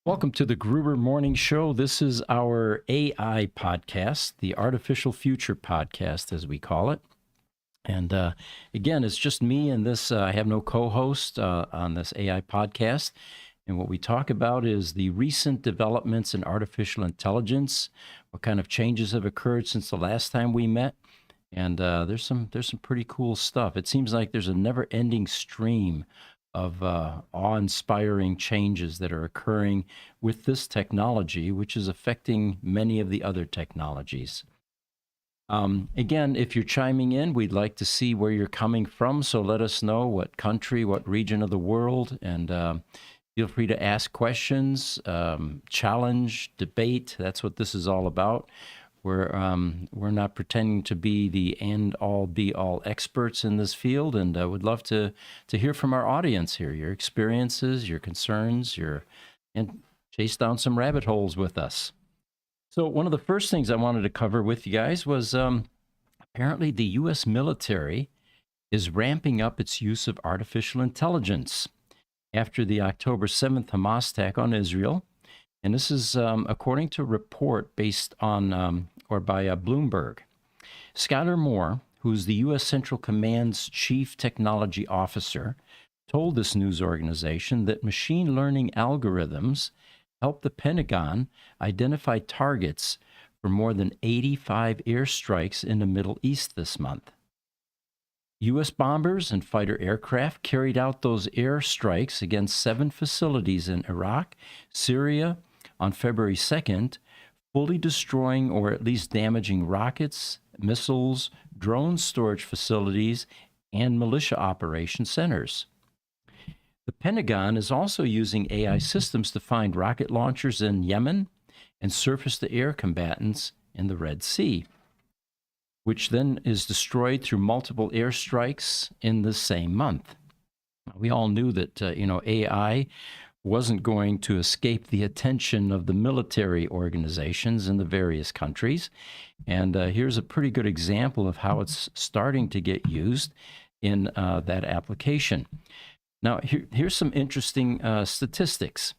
Welcome to the Gruber Morning Show. This is our AI podcast, the Artificial Future podcast, as we call it. And again, it's just me and this. I have no co-host on this AI podcast. And what we talk about is the recent developments in artificial intelligence, what kind of changes have occurred since the last time we met. And there's some pretty cool stuff. It seems like there's a never-ending stream of awe-inspiring changes that are occurring with this technology, which is affecting many of the other technologies. Again, if you're chiming in, we'd like to see where you're coming from. So let us know what country, what region of the world, and feel free to ask questions, challenge, debate. That's what this is all about. We're not pretending to be the end-all, be-all experts in this field, and would love to hear from our audience here, your experiences, your concerns, and chase down some rabbit holes with us. So one of the first things I wanted to cover with you guys was apparently the U.S. military is ramping up its use of artificial intelligence after the October 7th Hamas attack on Israel. And this is according to a report based on by Bloomberg. Skylar Moore, who's the U.S. Central Command's chief technology officer, told this news organization that machine learning algorithms helped the Pentagon identify targets for more than 85 airstrikes in the Middle East this month. U.S. bombers and fighter aircraft carried out those airstrikes against 7 facilities in Iraq, Syria, on February 2nd, fully destroying or at least damaging rockets, missiles, drone storage facilities, and militia operation centers. The Pentagon is also using AI systems to find rocket launchers in Yemen and surface-to-air combatants in the Red Sea, which then is destroyed through multiple airstrikes in the same month. We all knew that AI wasn't going to escape the attention of the military organizations in the various countries. And here's a pretty good example of how it's starting to get used in that application. Now, here's some interesting statistics.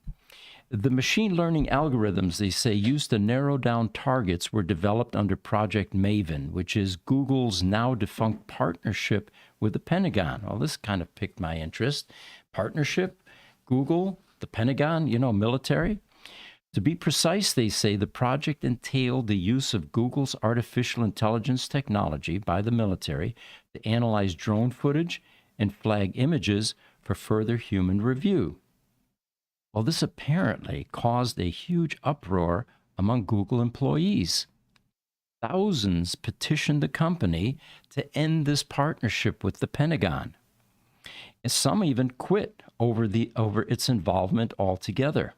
The machine learning algorithms, they say, used to narrow down targets were developed under Project Maven, which is Google's now defunct partnership with the Pentagon. Well, this kind of piqued my interest. Partnership, Google, the Pentagon, military. To be precise, they say the project entailed the use of Google's artificial intelligence technology by the military to analyze drone footage and flag images for further human review. Well, this apparently caused a huge uproar among Google employees. Thousands petitioned the company to end this partnership with the Pentagon. And some even quit over its involvement altogether.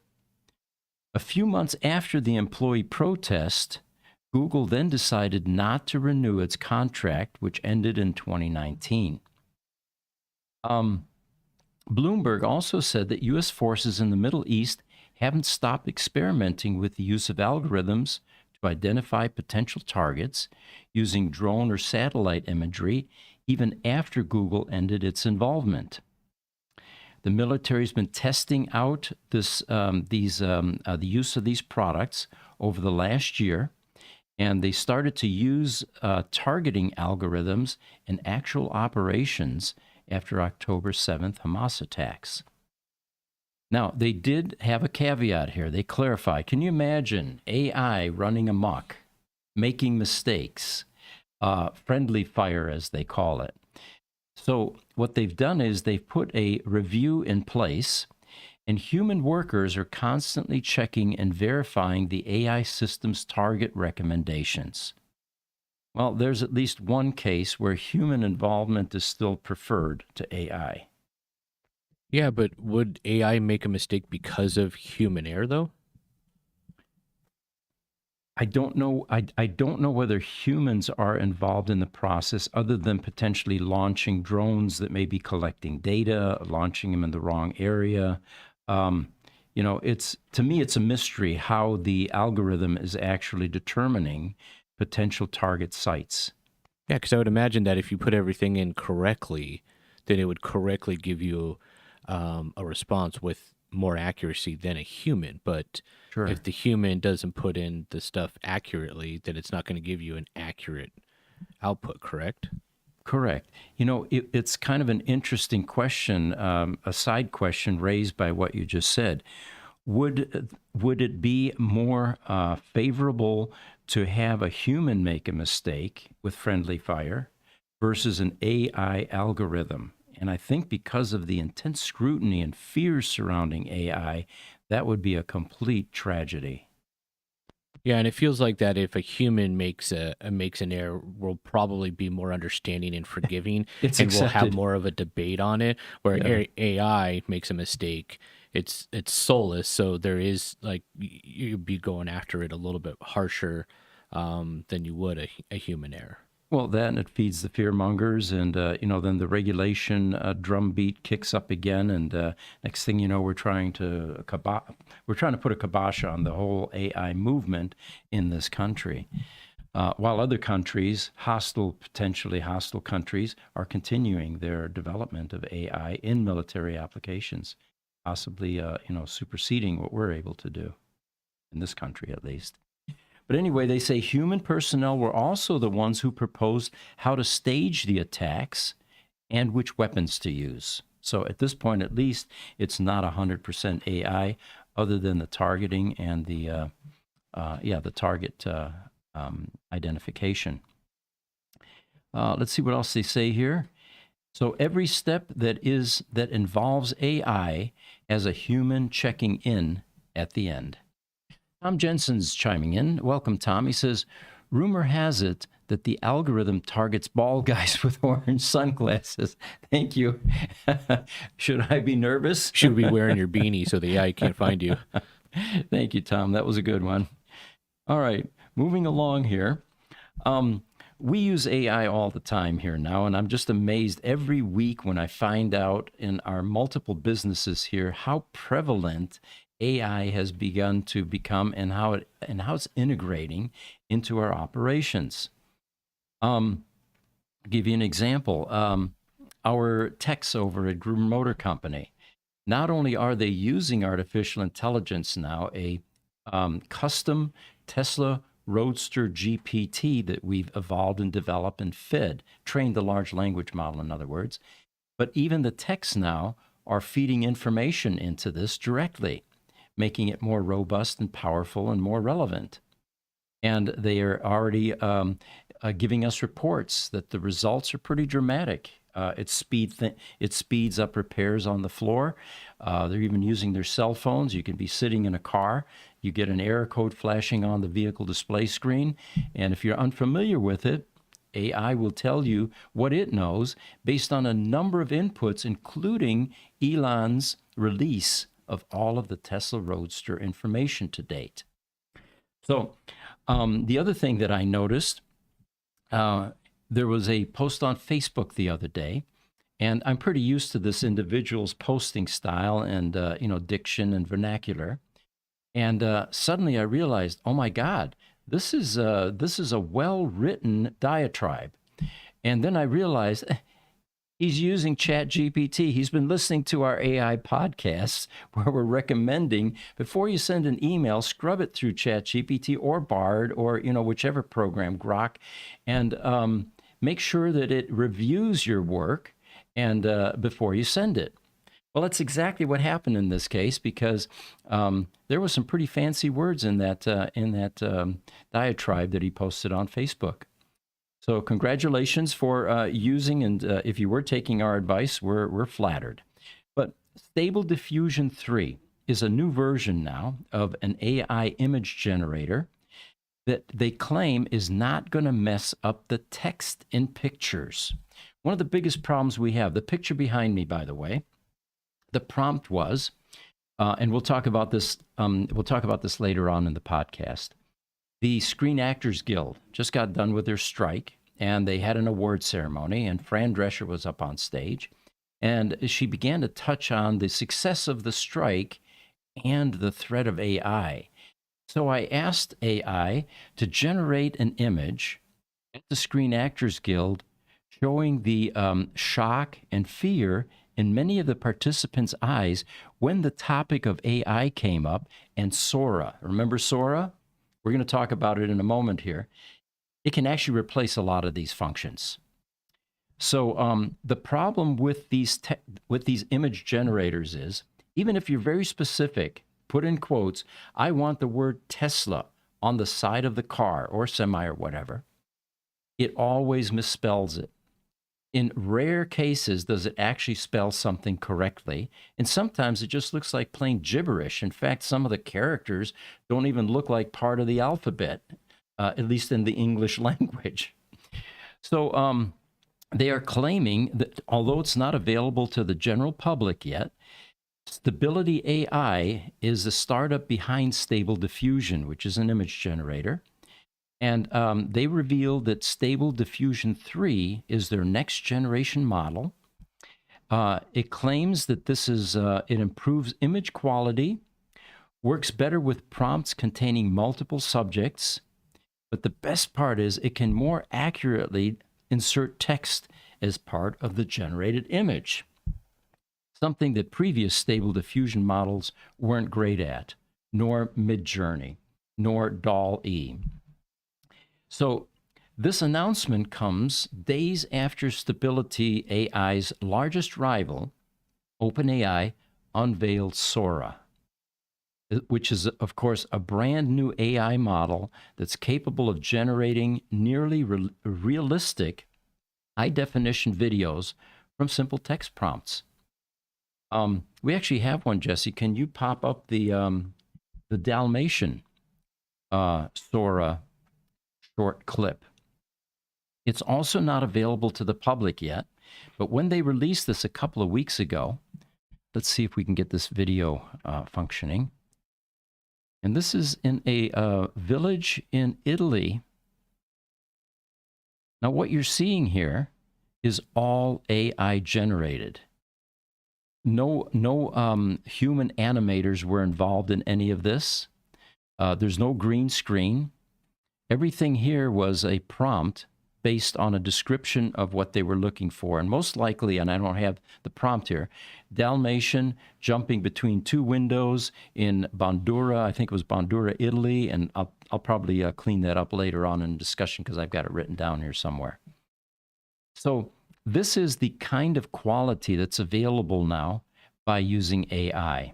A few months after the employee protest, Google then decided not to renew its contract, which ended in 2019. Bloomberg also said that U.S. forces in the Middle East haven't stopped experimenting with the use of algorithms to identify potential targets using drone or satellite imagery, even after Google ended its involvement. The military's been testing out the use of these products over the last year, and they started to use targeting algorithms in actual operations after October 7th Hamas attacks. Now, they did have a caveat here. They clarify. Can you imagine AI running amok, making mistakes, friendly fire, as they call it? So what they've done is they've put a review in place, and human workers are constantly checking and verifying the AI system's target recommendations. Well, there's at least one case where human involvement is still preferred to AI. Yeah, but would AI make a mistake because of human error, though? I don't know. I don't know whether humans are involved in the process other than potentially launching drones that may be collecting data, launching them in the wrong area. To me, it's a mystery how the algorithm is actually determining potential target sites. Yeah, because I would imagine that if you put everything in correctly, then it would correctly give you a response with more accuracy than a human. But Sure. if the human doesn't put in the stuff accurately, then it's not going to give you an accurate output, correct? Correct. It's kind of an interesting question, a side question raised by what you just said. Would it be more favorable to have a human make a mistake with friendly fire versus an AI algorithm? And I think because of the intense scrutiny and fears surrounding AI, that would be a complete tragedy. Yeah, and it feels like that if a human makes an error, we'll probably be more understanding and forgiving, It's and we'll have accepted. more of a debate on it. Where Yeah. AI makes a mistake, it's soulless, so there is like you'd be going after it a little bit harsher than you would a human error. Well, that and it feeds the fear mongers, and then the regulation drumbeat kicks up again, and next thing you know, we're trying to put a kibosh on the whole AI movement in this country. While other countries, potentially hostile countries, are continuing their development of AI in military applications, possibly superseding what we're able to do in this country, at least. But anyway, they say human personnel were also the ones who proposed how to stage the attacks and which weapons to use. So at this point, at least, it's not 100% AI, other than the targeting and the target identification. Let's see what else they say here. So every step that involves AI has a human checking in at the end. Tom Jensen's chiming in. Welcome, Tom. He says, rumor has it that the algorithm targets bald guys with orange sunglasses. Thank you. Should I be nervous? Should be wearing your beanie so the AI can't find you. Thank you, Tom. That was a good one. All right, moving along here. We use AI all the time here now, and I'm just amazed every week when I find out in our multiple businesses here how prevalent AI has begun to become, and how it's integrating into our operations. Give you an example. Our techs over at Groomer Motor Company, not only are they using artificial intelligence now, a custom Tesla Roadster GPT that we've evolved and developed and trained the large language model, in other words, but even the techs now are feeding information into this directly, making it more robust and powerful and more relevant. And they are already giving us reports that the results are pretty dramatic. It speeds up repairs on the floor. They're even using their cell phones. You can be sitting in a car. You get an error code flashing on the vehicle display screen. And if you're unfamiliar with it, AI will tell you what it knows based on a number of inputs, including Elon's release of all of the Tesla Roadster information to date. So the other thing that I noticed, there was a post on Facebook the other day, and I'm pretty used to this individual's posting style and diction and vernacular. And suddenly I realized, oh my God, this is a well-written diatribe. And then I realized he's using ChatGPT. He's been listening to our AI podcasts where we're recommending, before you send an email, scrub it through ChatGPT or Bard or whichever program, Grok, and make sure that it reviews your work and before you send it. Well, that's exactly what happened in this case, because there was some pretty fancy words in that diatribe that he posted on Facebook. So congratulations for using, and if you were taking our advice, we're flattered. But Stable Diffusion 3 is a new version now of an AI image generator that they claim is not going to mess up the text in pictures. One of the biggest problems we have, the picture behind me, by the way, the prompt was, and we'll talk about this. We'll talk about this later on in the podcast. The Screen Actors Guild just got done with their strike, and they had an award ceremony. And Fran Drescher was up on stage, and she began to touch on the success of the strike and the threat of AI. So I asked AI to generate an image at the Screen Actors Guild showing the shock and fear in many of the participants' eyes when the topic of AI came up and Sora. Remember Sora? We're going to talk about it in a moment here. It can actually replace a lot of these functions. So the problem with these image generators is, even if you're very specific, put in quotes, I want the word Tesla on the side of the car or semi or whatever, it always misspells it. In rare cases, does it actually spell something correctly? And sometimes it just looks like plain gibberish. In fact, some of the characters don't even look like part of the alphabet, at least in the English language. So they are claiming that although it's not available to the general public yet, Stability AI is the startup behind Stable Diffusion, which is an image generator. And they revealed that Stable Diffusion 3 is their next generation model. It claims that it improves image quality, works better with prompts containing multiple subjects, but the best part is it can more accurately insert text as part of the generated image, something that previous Stable Diffusion models weren't great at, nor Midjourney, nor DALL-E. So this announcement comes days after Stability AI's largest rival, OpenAI, unveiled Sora, which is, of course, a brand new AI model that's capable of generating nearly realistic, high-definition videos from simple text prompts. We actually have one, Jesse. Can you pop up the Dalmatian Sora short clip? It's also not available to the public yet, but when they released this a couple of weeks ago, let's see if we can get this video functioning. And this is in a village in Italy. Now, what you're seeing here is all AI generated. No human animators were involved in any of this. There's no green screen. Everything here was a prompt based on a description of what they were looking for. And most likely, and I don't have the prompt here, Dalmatian jumping between two windows in Bandura, I think it was Bandura, Italy, and I'll probably clean that up later on in discussion because I've got it written down here somewhere. So this is the kind of quality that's available now by using AI.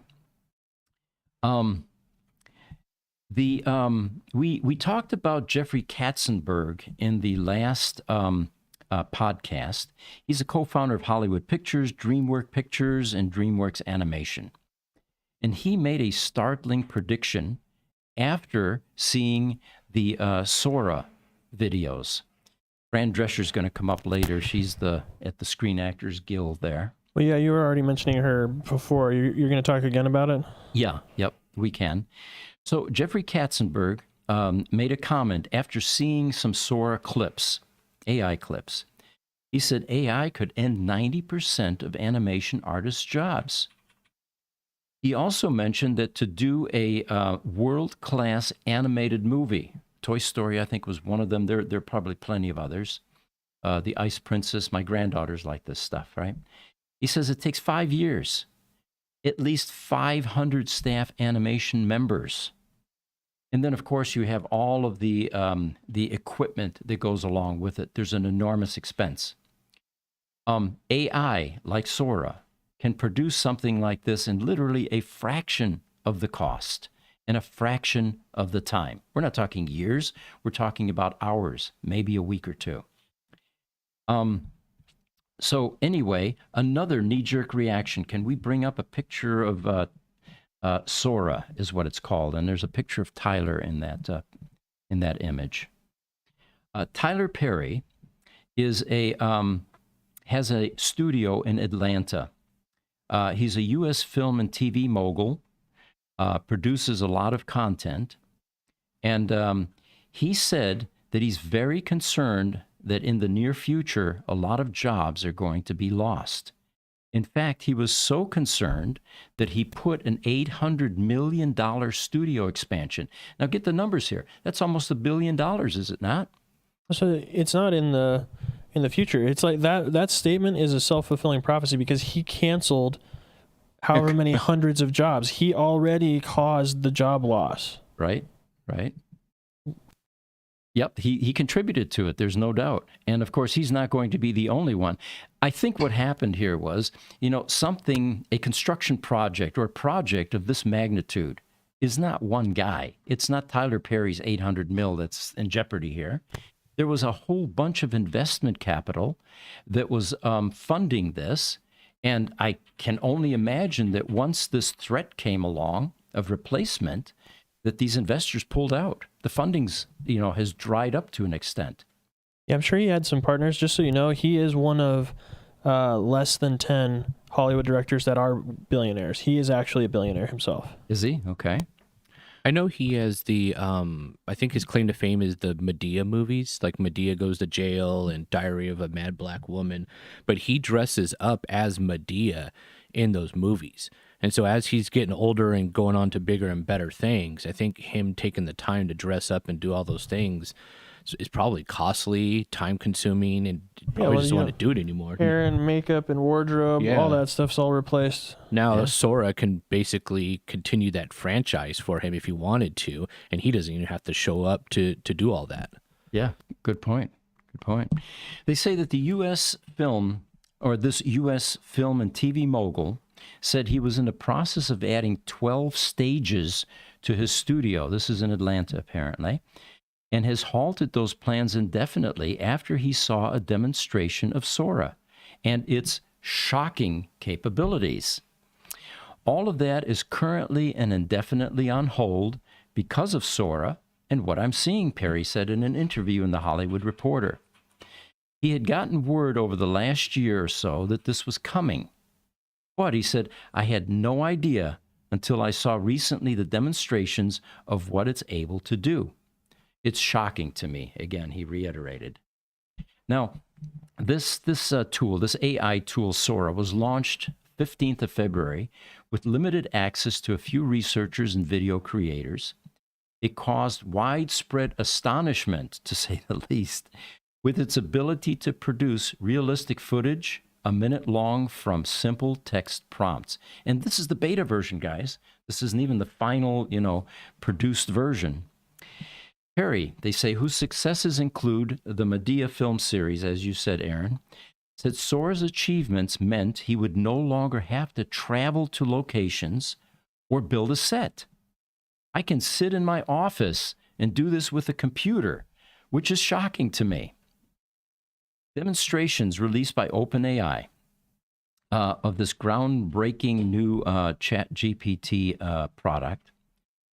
We talked about Jeffrey Katzenberg in the last podcast. He's a co-founder of Hollywood Pictures, DreamWorks Pictures, and DreamWorks Animation. And he made a startling prediction after seeing the Sora videos. Fran Drescher's going to come up later. She's at the Screen Actors Guild there. Well, yeah, you were already mentioning her before. You're going to talk again about it? Yeah, yep, we can. So Jeffrey Katzenberg made a comment after seeing some Sora clips, AI clips. He said AI could end 90% of animation artists' jobs. He also mentioned that to do a world-class animated movie, Toy Story, I think, was one of them. There are probably plenty of others. The Ice Princess, my granddaughters like this stuff, right? He says it takes 5 years, at least 500 staff animation members. And then, of course, you have all of the equipment that goes along with it. There's an enormous expense. AI, like Sora, can produce something like this in literally a fraction of the cost and a fraction of the time. We're not talking years. We're talking about hours, maybe a week or two. So anyway, another knee-jerk reaction. Can we bring up a picture of Sora is what it's called, and there's a picture of Tyler in that image. Tyler Perry has a studio in Atlanta. He's a U.S. film and TV mogul, produces a lot of content, and he said that he's very concerned that in the near future, a lot of jobs are going to be lost. In fact, he was so concerned that he put an $800 million studio expansion. Now, get the numbers here. That's almost $1 billion, is it not? So it's not in the in the future. It's like that statement is a self-fulfilling prophecy because he canceled however many hundreds of jobs. He already caused the job loss. Right. Yep, he contributed to it, there's no doubt. And of course, he's not going to be the only one. I think what happened here was, a construction project or a project of this magnitude is not one guy. It's not Tyler Perry's 800 mil that's in jeopardy here. There was a whole bunch of investment capital that was funding this. And I can only imagine that once this threat came along of replacement, that these investors pulled out. The funding's, has dried up to an extent. Yeah, I'm sure he had some partners. Just so you know, he is one of less than 10 Hollywood directors that are billionaires. He is actually a billionaire himself. Is he? Okay. I know he has I think his claim to fame is the Medea movies, like Medea Goes to Jail and Diary of a Mad Black Woman, but he dresses up as Medea in those movies. And so as he's getting older and going on to bigger and better things, I think him taking the time to dress up and do all those things is probably costly, time consuming, and probably doesn't want to do it anymore. Hair and makeup and wardrobe, all that stuff's all replaced. Now Sora can basically continue that franchise for him if he wanted to, and he doesn't even have to show up to do all that. Yeah, good point. They say that the U.S. film and TV mogul said he was in the process of adding 12 stages to his studio. This is in Atlanta, apparently, and has halted those plans indefinitely after he saw a demonstration of Sora and its shocking capabilities. All of that is currently and indefinitely on hold because of Sora and what I'm seeing, Perry said in an interview in The Hollywood Reporter. He had gotten word over the last year or so that this was coming. But, he said, I had no idea until I saw recently the demonstrations of what it's able to do. It's shocking to me, again, he reiterated. Now, this tool, this AI tool, Sora, was launched 15th of February with limited access to a few researchers and video creators. It caused widespread astonishment, to say the least, with its ability to produce realistic footage, a minute long, from simple text prompts. And this is the beta version, guys. This isn't even the final, produced version. Perry, they say, whose successes include the Medea film series, as you said, Aaron, said Sora's achievements meant he would no longer have to travel to locations or build a set. I can sit in my office and do this with a computer, which is shocking to me. Demonstrations released by OpenAI of this groundbreaking new ChatGPT product,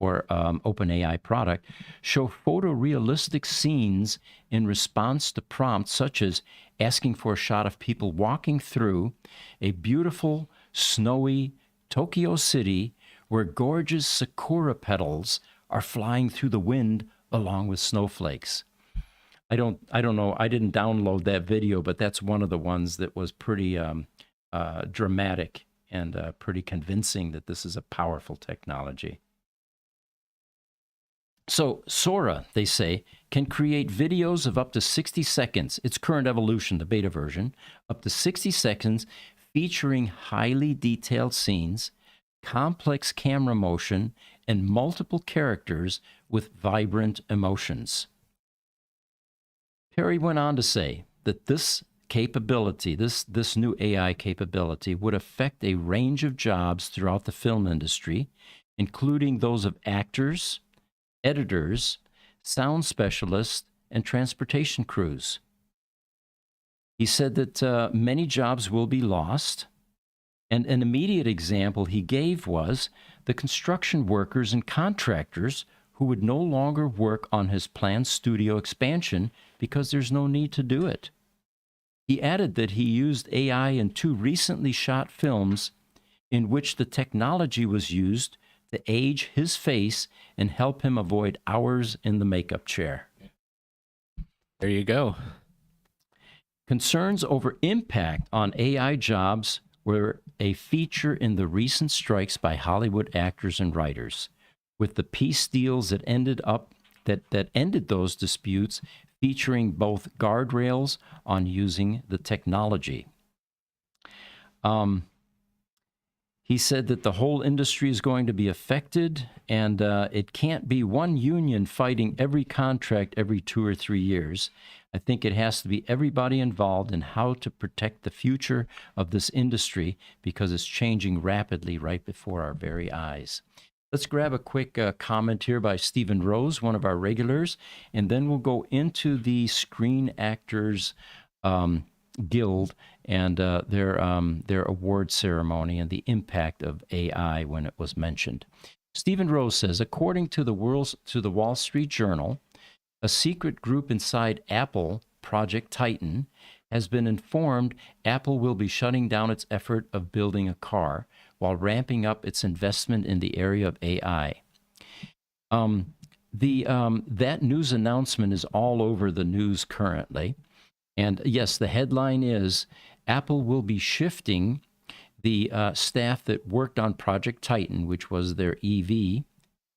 or OpenAI product, show photorealistic scenes in response to prompts such as asking for a shot of people walking through a beautiful, snowy Tokyo city where gorgeous sakura petals are flying through the wind along with snowflakes. I don't know. I didn't download that video, but that's one of the ones that was pretty dramatic and pretty convincing that this is a powerful technology. So Sora, they say, can create videos of up to 60 seconds, its current evolution, the beta version, up to 60 seconds, featuring highly detailed scenes, complex camera motion, and multiple characters with vibrant emotions. Perry went on to say that this capability, this new AI capability, would affect a range of jobs throughout the film industry, including those of actors, editors, sound specialists, and transportation crews. He said that many jobs will be lost, and an immediate example he gave was the construction workers and contractors who would no longer work on his planned studio expansion because there's no need to do it. He added that he used AI in 2 recently shot films in which the technology was used to age his face and help him avoid hours in the makeup chair. There you go. Concerns over impact on AI jobs were a feature in the recent strikes by Hollywood actors and writers, with the peace deals that ended those disputes featuring both guardrails on using the technology. He said that the whole industry is going to be affected, and it can't be one union fighting every contract every 2 or 3 years. I think it has to be everybody involved in how to protect the future of this industry because it's changing rapidly right before our very eyes. Let's grab a quick comment here by Stephen Rose, one of our regulars, and then we'll go into the Screen Actors Guild and their award ceremony and the impact of AI when it was mentioned. Stephen Rose says, according to the Wall Street Journal, a secret group inside Apple, Project Titan, has been informed Apple will be shutting down its effort of building a car while ramping up its investment in the area of AI. That news announcement is all over the news currently. And yes, the headline is Apple will be shifting the staff that worked on Project Titan, which was their EV,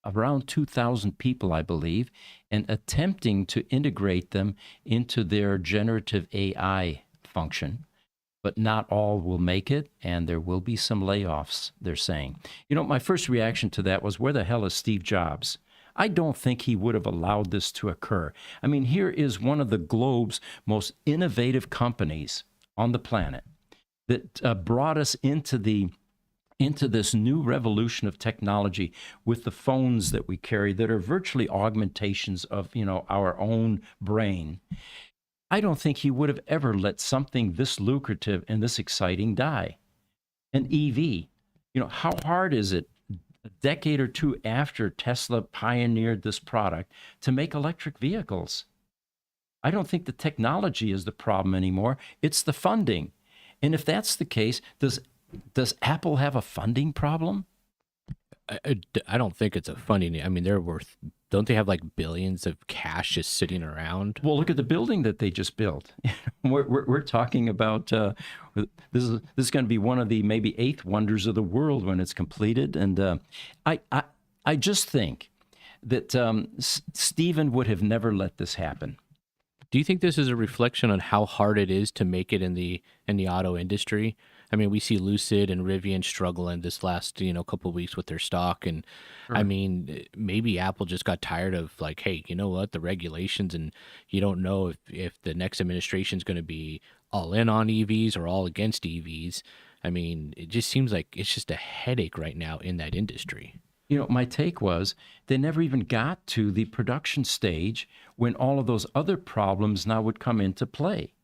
around 2,000 people, I believe, and attempting to integrate them into their generative AI function. But not all will make it, and there will be some layoffs, they're saying. You know, my first reaction to that was, where the hell is Steve Jobs? I don't think he would have allowed this to occur. I mean, here is one of the globe's most innovative companies on the planet that brought us into this new revolution of technology with the phones that we carry that are virtually augmentations of, our own brain. I don't think he would have ever let something this lucrative and this exciting die. An EV, how hard is it a decade or two after Tesla pioneered this product to make electric vehicles? I don't think the technology is the problem anymore. It's the funding. And if that's the case, does Apple have a funding problem? I don't think it's a funding. I mean, they're worth. Don't they have like billions of cash just sitting around? Well, look at the building that they just built. We're talking about this is going to be one of the maybe 8th wonders of the world when it's completed. And I just think that Stephen would have never let this happen. Do you think this is a reflection on how hard it is to make it in the auto industry? I mean, we see Lucid and Rivian struggling this last, couple of weeks with their stock. And sure. I mean, maybe Apple just got tired of like, hey, you know what, the regulations, and you don't know if the next administration is going to be all in on EVs or all against EVs. I mean, it just seems like it's just a headache right now in that industry. My take was they never even got to the production stage when all of those other problems now would come into play.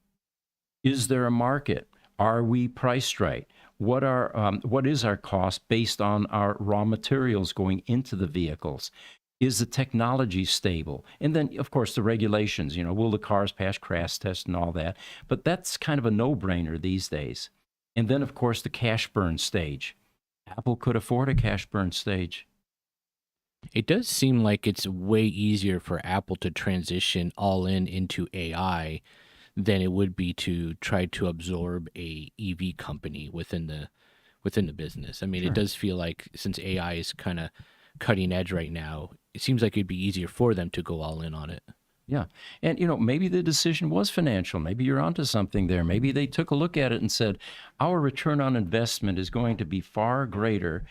Is there a market? Are we priced right? What is our cost based on our raw materials going into the vehicles? Is the technology stable? And then, of course, the regulations, will the cars pass crash tests and all that? But that's kind of a no-brainer these days. And then, of course, the cash burn stage. Apple could afford a cash burn stage. It does seem like it's way easier for Apple to transition all into AI than it would be to try to absorb a EV company within the business. I mean, sure. It does feel like since AI is kind of cutting edge right now, it seems like it'd be easier for them to go all in on it. Yeah. And, maybe the decision was financial. Maybe you're onto something there. Maybe they took a look at it and said, our return on investment is going to be far greater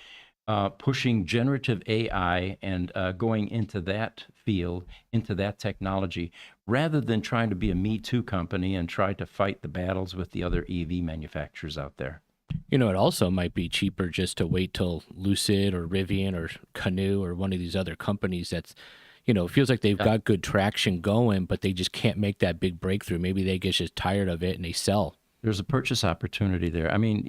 pushing generative AI and going into that field, into that technology, rather than trying to be a Me Too company and try to fight the battles with the other EV manufacturers out there. It also might be cheaper just to wait till Lucid or Rivian or Canoo or one of these other companies that's, it feels like they've got good traction going, but they just can't make that big breakthrough. Maybe they get just tired of it and they sell. There's a purchase opportunity there. I mean,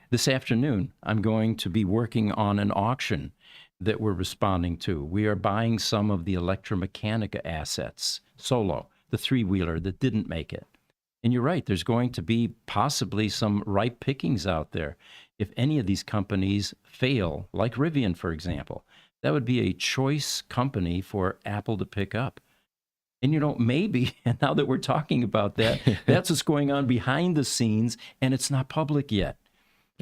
this afternoon, I'm going to be working on an auction that we're responding to. We are buying some of the Electromechanica assets, Solo, the three-wheeler that didn't make it. And you're right, there's going to be possibly some ripe pickings out there. If any of these companies fail, like Rivian, for example, that would be a choice company for Apple to pick up. And, maybe, and now that we're talking about that, that's what's going on behind the scenes, and it's not public yet.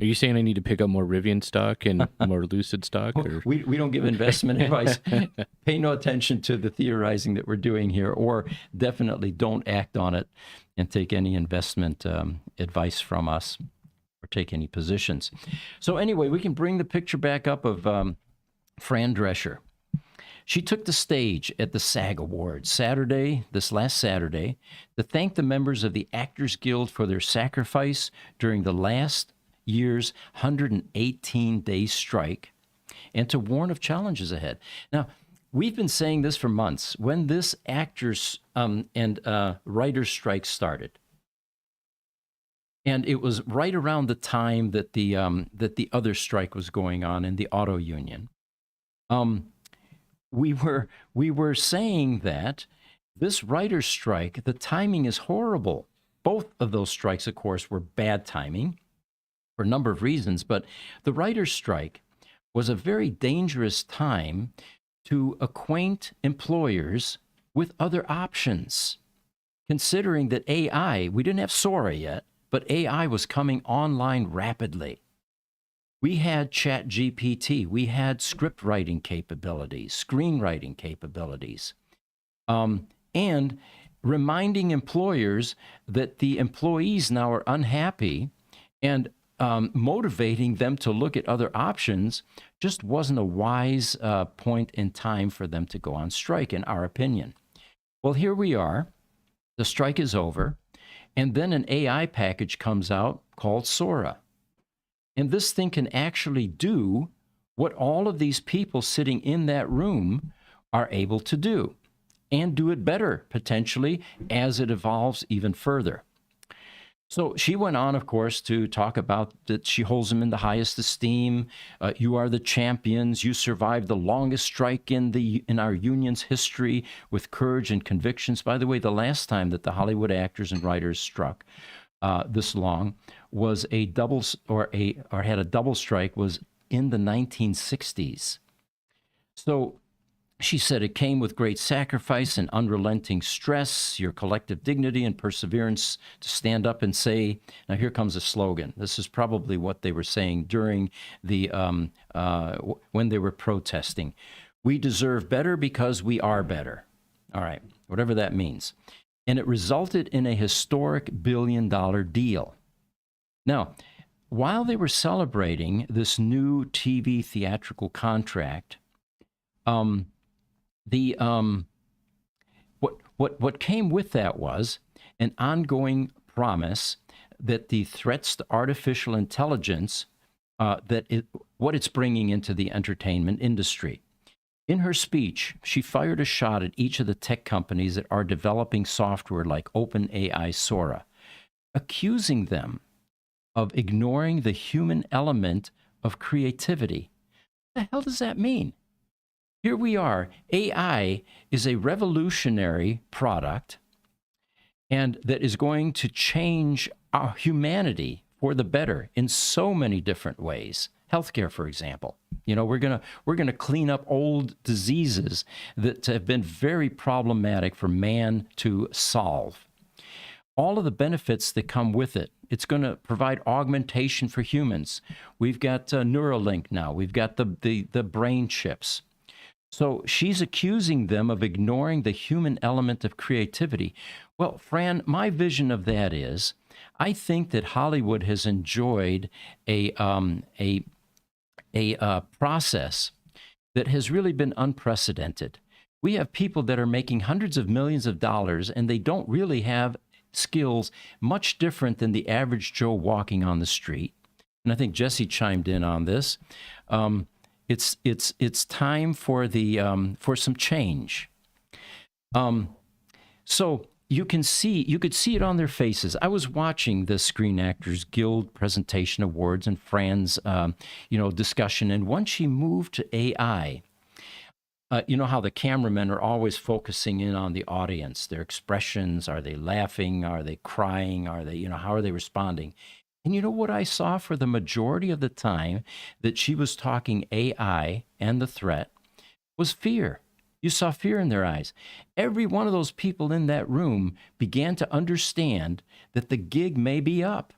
Are you saying I need to pick up more Rivian stock and more Lucid stock? Or? We don't give investment advice. Pay no attention to the theorizing that we're doing here, or definitely don't act on it and take any investment advice from us or take any positions. So anyway, we can bring the picture back up of Fran Drescher. She took the stage at the SAG Awards this last Saturday, to thank the members of the Actors Guild for their sacrifice during the last year's 118-day strike, and to warn of challenges ahead. Now, we've been saying this for months. When this actors and writers strike started, and it was right around the time that the other strike was going on in the auto union, we were saying that this writer's strike, the timing is horrible. Both of those strikes, of course, were bad timing for a number of reasons, but the writer's strike was a very dangerous time to acquaint employers with other options, considering that AI, we didn't have Sora yet, but AI was coming online rapidly. We had ChatGPT, we had script writing capabilities, screenwriting capabilities, and reminding employers that the employees now are unhappy, and motivating them to look at other options just wasn't a wise point in time for them to go on strike, in our opinion. Well, here we are. The strike is over, and then an AI package comes out called Sora. And this thing can actually do what all of these people sitting in that room are able to do, and do it better, potentially, as it evolves even further. So she went on, of course, to talk about that she holds them in the highest esteem. You are the champions. You survived the longest strike in our union's history with courage and convictions. By the way, the last time that the Hollywood actors and writers struck this long was had a double strike was in the 1960s. So she said it came with great sacrifice and unrelenting stress, your collective dignity and perseverance to stand up and say, now here comes a slogan. This is probably what they were saying during the, when they were protesting. We deserve better because we are better. All right, whatever that means. And it resulted in a historic $1 billion deal. Now, while they were celebrating this new TV theatrical contract, what came with that was an ongoing promise that the threats to artificial intelligence, what it's bringing into the entertainment industry. In her speech, she fired a shot at each of the tech companies that are developing software like OpenAI Sora, accusing them of ignoring the human element of creativity. What the hell does that mean? Here we are. AI is a revolutionary product, and that is going to change our humanity for the better in so many different ways. Healthcare, for example. You know, we're gonna clean up old diseases that have been very problematic for man to solve. All of the benefits that come with it. It's going to provide augmentation for humans. We've got Neuralink now. We've got the brain chips. So she's accusing them of ignoring the human element of creativity. Well, Fran, my vision of that is, I think that Hollywood has enjoyed a process that has really been unprecedented. We have people that are making hundreds of millions of dollars, and they don't really have skills much different than the average Joe walking on the street. And I think Jesse chimed in on this. It's time for for some change. So you could see it on their faces. I was watching the Screen Actors Guild presentation awards and Fran's discussion, and once she moved to AI, you know how the cameramen are always focusing in on the audience, their expressions. Are they laughing? Are they crying? Are they, how are they responding? And you know what I saw for the majority of the time that she was talking AI and the threat was fear. You saw fear in their eyes. Every one of those people in that room began to understand that the gig may be up,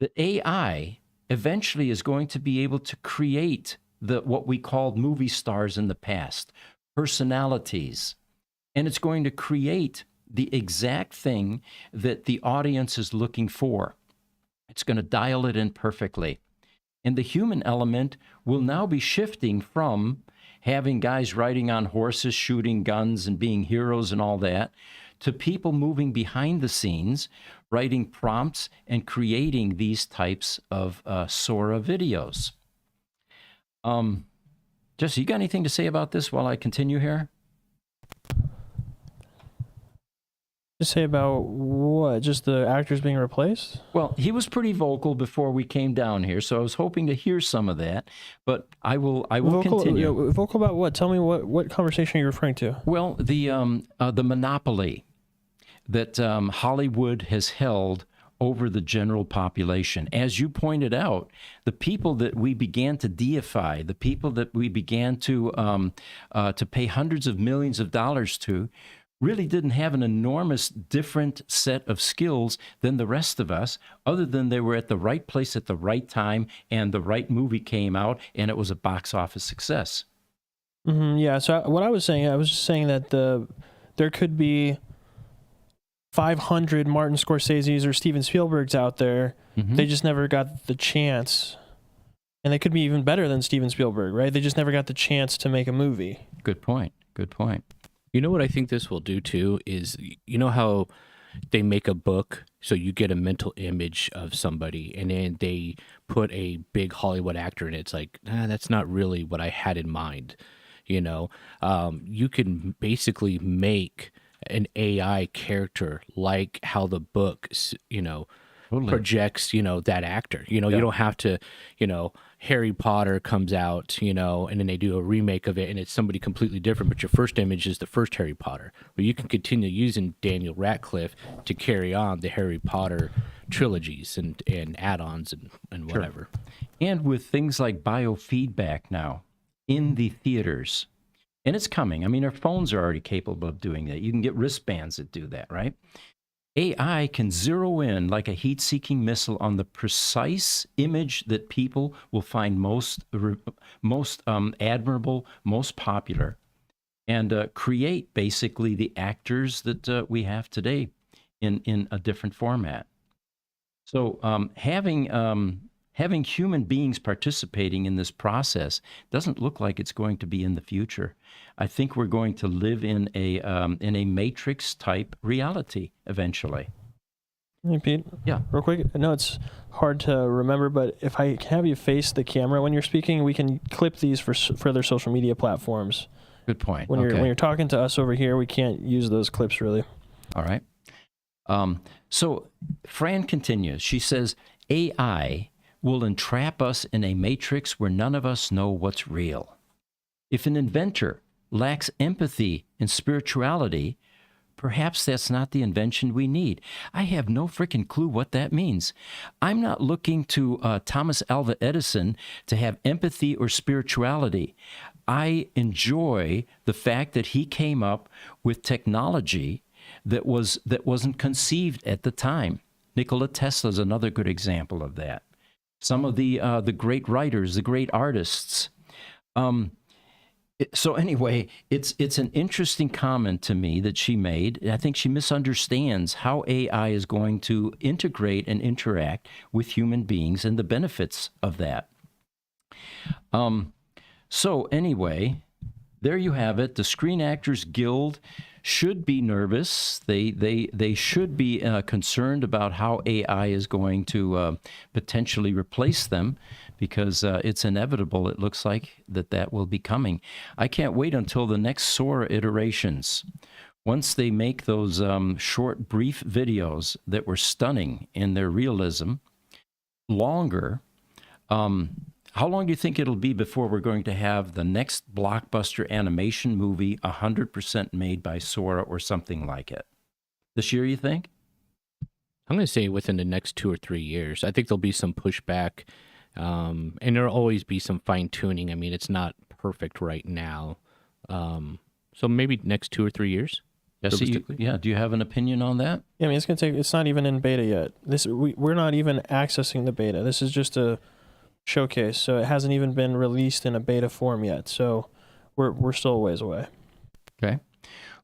that AI eventually is going to be able to create what we called movie stars in the past, personalities, and it's going to create the exact thing that the audience is looking for. It's going to dial it in perfectly. And the human element will now be shifting from having guys riding on horses, shooting guns, and being heroes and all that, to people moving behind the scenes, writing prompts and creating these types of Sora videos. Jesse, you got anything to say about this while I continue here? To say about what? Just the actors being replaced? Well, he was pretty vocal before we came down here, so I was hoping to hear some of that. But I will continue. Vocal about what? Tell me what conversation you're referring to. Well, the monopoly that Hollywood has held over the general population. As you pointed out, the people that we began to deify, the people that we began to pay hundreds of millions of dollars to, really didn't have an enormous different set of skills than the rest of us, other than they were at the right place at the right time and the right movie came out and it was a box office success. Yeah, so what I was just saying that there could be 500 Martin Scorsese's or Steven Spielberg's out there. They just never got the chance. And they could be even better than Steven Spielberg, right? They just never got the chance to make a movie. Good point. Good point. You know what I think this will do too is, you know how they make a book so you get a mental image of somebody and then they put a big Hollywood actor in it. It's like, that's not really what I had in mind. You know, you can basically make an AI character like how the book, you know, projects, you know, that actor. You know, you don't have to, you know, Harry Potter comes out, you know, and then they do a remake of it and it's somebody completely different, but your first image is the first Harry Potter. But you can continue using Daniel Radcliffe to carry on the Harry Potter trilogies and add-ons and whatever. And with things like biofeedback now in the theaters, and it's coming. I mean, our phones are already capable of doing that. You can get wristbands that do that, right? AI can zero in like a heat-seeking missile on the precise image that people will find most admirable, most popular, and create basically the actors that we have today in a different format. So having human beings participating in this process doesn't look like it's going to be in the future. I think we're going to live in a matrix type reality eventually. Hey, Pete. Yeah. Real quick. I know it's hard to remember, but if I can have you face the camera when you're speaking, we can clip these for further social media platforms. Good point. When you're talking to us over here, we can't use those clips really. All right. So Fran continues. She says, AI will entrap us in a matrix where none of us know what's real. If an inventor lacks empathy and spirituality, perhaps that's not the invention we need. I have no freaking clue what that means. I'm not looking to Thomas Alva Edison to have empathy or spirituality. I enjoy the fact that he came up with technology that wasn't conceived at the time. Nikola Tesla is another good example of that. Some of the great writers, the great artists. So anyway, it's an interesting comment to me that she made. I think she misunderstands how AI is going to integrate and interact with human beings and the benefits of that. So anyway, there you have it. The Screen Actors Guild should be nervous. They should be concerned about how AI is going to potentially replace them, because it's inevitable. It looks like that will be coming. I can't wait until the next Sora iterations. Once they make those short, brief videos that were stunning in their realism, longer. How long do you think it'll be before we're going to have the next blockbuster animation movie 100% made by Sora or something like it? This year, you think? I'm going to say within the next 2 or 3 years. I think there'll be some pushback, and there'll always be some fine-tuning. I mean, it's not perfect right now. So maybe next 2 or 3 years? Yeah, do you have an opinion on that? Yeah, I mean, it's not even in beta yet. We're not even accessing the beta. This is just a showcase, so it hasn't even been released in a beta form yet. So we're still a ways away. Okay.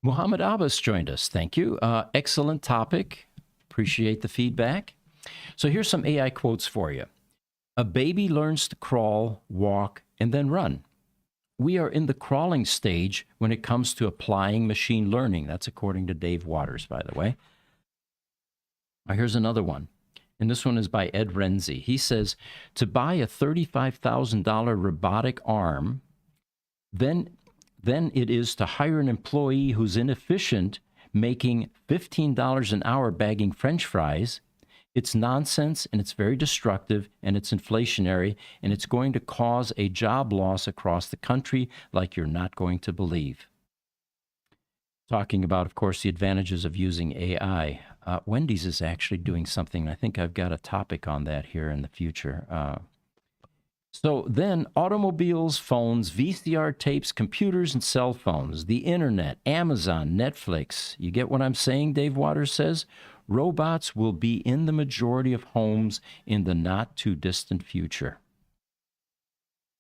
Muhammad Abbas joined us. Thank you. Excellent topic. Appreciate the feedback. So here's some AI quotes for you. A baby learns to crawl, walk, and then run. We are in the crawling stage when it comes to applying machine learning. That's according to Dave Waters, by the way. Here's another one. And this one is by Ed Renzi. He says, to buy a $35,000 robotic arm, then it is to hire an employee who's inefficient, making $15 an hour bagging French fries. It's nonsense, and it's very destructive, and it's inflationary, and it's going to cause a job loss across the country like you're not going to believe. Talking about, of course, the advantages of using AI. Wendy's is actually doing something. I think I've got a topic on that here in the future. So then automobiles, phones, VCR tapes, computers, and cell phones, the internet, Amazon, Netflix. You get what I'm saying, Dave Waters says? Robots will be in the majority of homes in the not too distant future.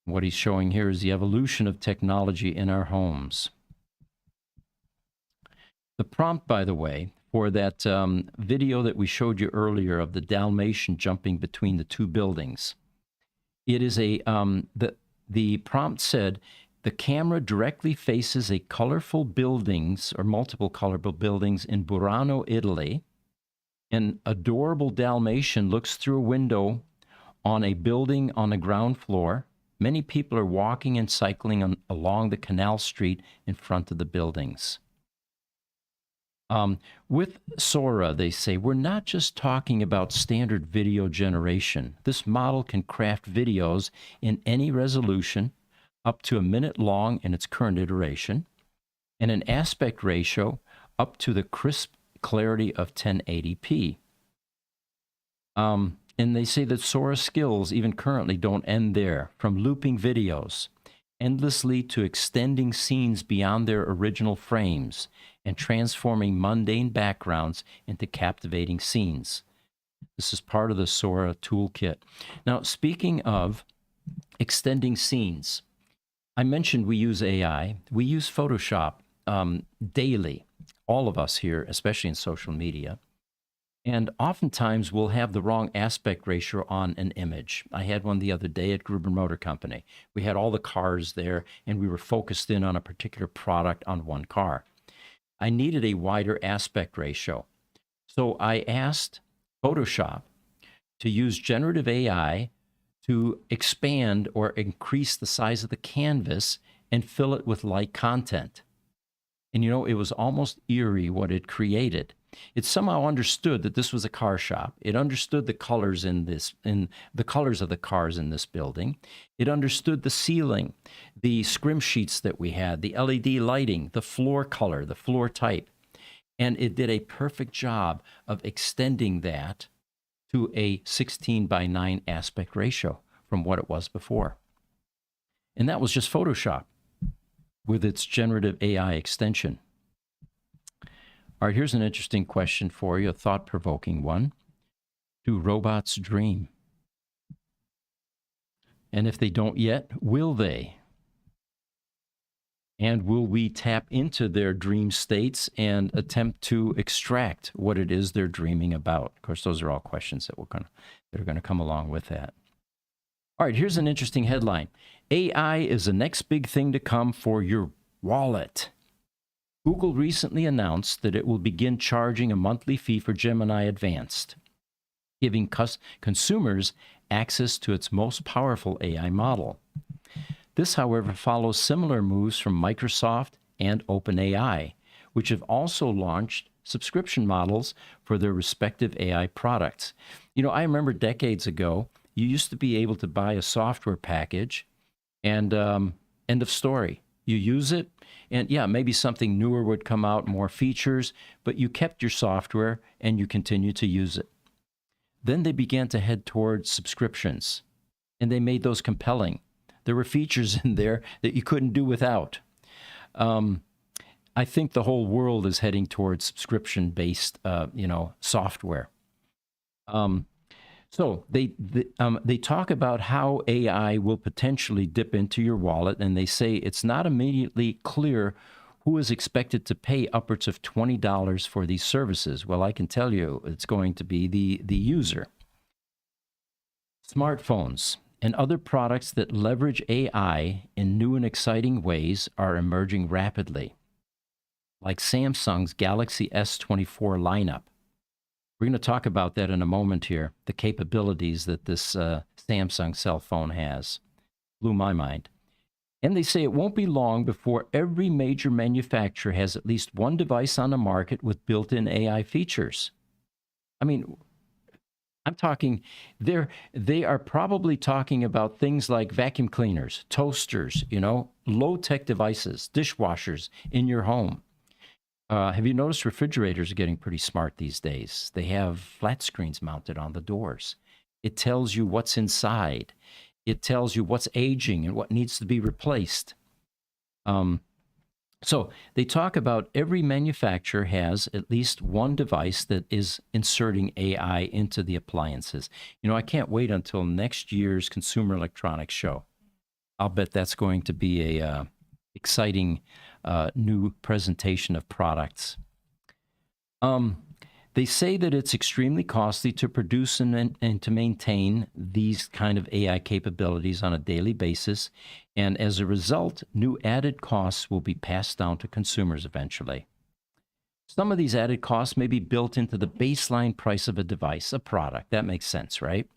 What he's showing here is the evolution of technology in our homes. The prompt, by the way, for that video that we showed you earlier of the Dalmatian jumping between the two buildings, it is the prompt said, the camera directly faces a colorful buildings or multiple colorful buildings in Burano, Italy. An adorable Dalmatian looks through a window on a building on the ground floor. Many people are walking and cycling along the canal street in front of the buildings. With Sora, they say, we're not just talking about standard video generation. This model can craft videos in any resolution, up to a minute long in its current iteration, and an aspect ratio up to the crisp clarity of 1080p. And they say that Sora skills, even currently, don't end there. From looping videos endlessly to extending scenes beyond their original frames and transforming mundane backgrounds into captivating scenes. This is part of the Sora toolkit. Now, speaking of extending scenes, I mentioned we use AI. We use Photoshop daily, all of us here, especially in social media. And oftentimes we'll have the wrong aspect ratio on an image. I had one the other day at Gruber Motor Company. We had all the cars there, and we were focused in on a particular product on one car. I needed a wider aspect ratio. So I asked Photoshop to use generative AI to expand or increase the size of the canvas and fill it with light content. And you know, it was almost eerie what it created. It somehow understood that this was a car shop. It understood the colors in the colors of the cars in this building. It understood the ceiling, the scrim sheets that we had, the LED lighting, the floor color, the floor type. And it did a perfect job of extending that to a 16:9 aspect ratio from what it was before. And that was just Photoshop with its generative AI extension. All right, here's an interesting question for you, a thought-provoking one. Do robots dream? And if they don't yet, will they? And will we tap into their dream states and attempt to extract what it is they're dreaming about? Of course, those are all questions that are going to come along with that. All right, here's an interesting headline. AI is the next big thing to come for your wallet. Google recently announced that it will begin charging a monthly fee for Gemini Advanced, giving consumers access to its most powerful AI model. This, however, follows similar moves from Microsoft and OpenAI, which have also launched subscription models for their respective AI products. You know, I remember decades ago, you used to be able to buy a software package and end of story. You use it, and yeah, maybe something newer would come out, more features, but you kept your software and you continue to use it. Then they began to head towards subscriptions, and they made those compelling. There were features in there that you couldn't do without. I think the whole world is heading towards subscription-based, software. So they talk about how AI will potentially dip into your wallet, and they say it's not immediately clear who is expected to pay upwards of $20 for these services. Well, I can tell you it's going to be the user. Smartphones and other products that leverage AI in new and exciting ways are emerging rapidly, like Samsung's Galaxy S24 lineup. We're going to talk about that in a moment here, the capabilities that this Samsung cell phone has. Blew my mind. And they say it won't be long before every major manufacturer has at least one device on the market with built-in AI features. I mean, I'm talking, they are probably talking about things like vacuum cleaners, toasters, low-tech devices, dishwashers in your home. Have you noticed refrigerators are getting pretty smart these days? They have flat screens mounted on the doors. It tells you what's inside. It tells you what's aging and what needs to be replaced. So they talk about every manufacturer has at least one device that is inserting AI into the appliances. I can't wait until next year's Consumer Electronics Show. I'll bet that's going to be a exciting new presentation of products. They say that it's extremely costly to produce and to maintain these kind of AI capabilities on a daily basis, and as a result, new added costs will be passed down to consumers eventually. Some of these added costs may be built into the baseline price of a device, a product. That makes sense, right?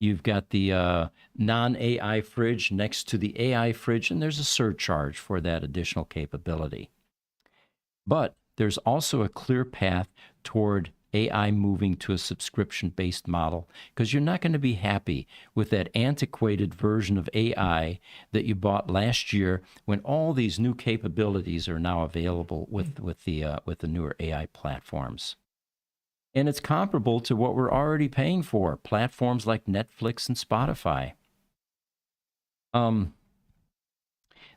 You've got the non-AI fridge next to the AI fridge, and there's a surcharge for that additional capability. But there's also a clear path toward AI moving to a subscription-based model, because you're not going to be happy with that antiquated version of AI that you bought last year when all these new capabilities are now available with the newer AI platforms. And it's comparable to what we're already paying for, platforms like Netflix and Spotify.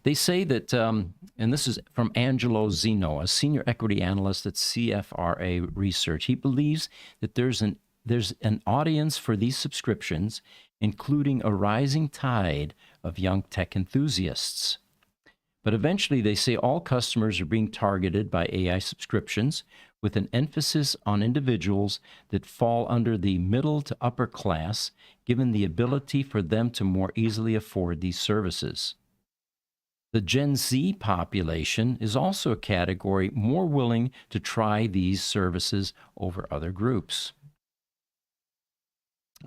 They say that, and this is from Angelo Zeno, a senior equity analyst at CFRA Research. He believes that there's an audience for these subscriptions, including a rising tide of young tech enthusiasts. But eventually, they say all customers are being targeted by AI subscriptions, with an emphasis on individuals that fall under the middle to upper class, given the ability for them to more easily afford these services. The Gen Z population is also a category more willing to try these services over other groups.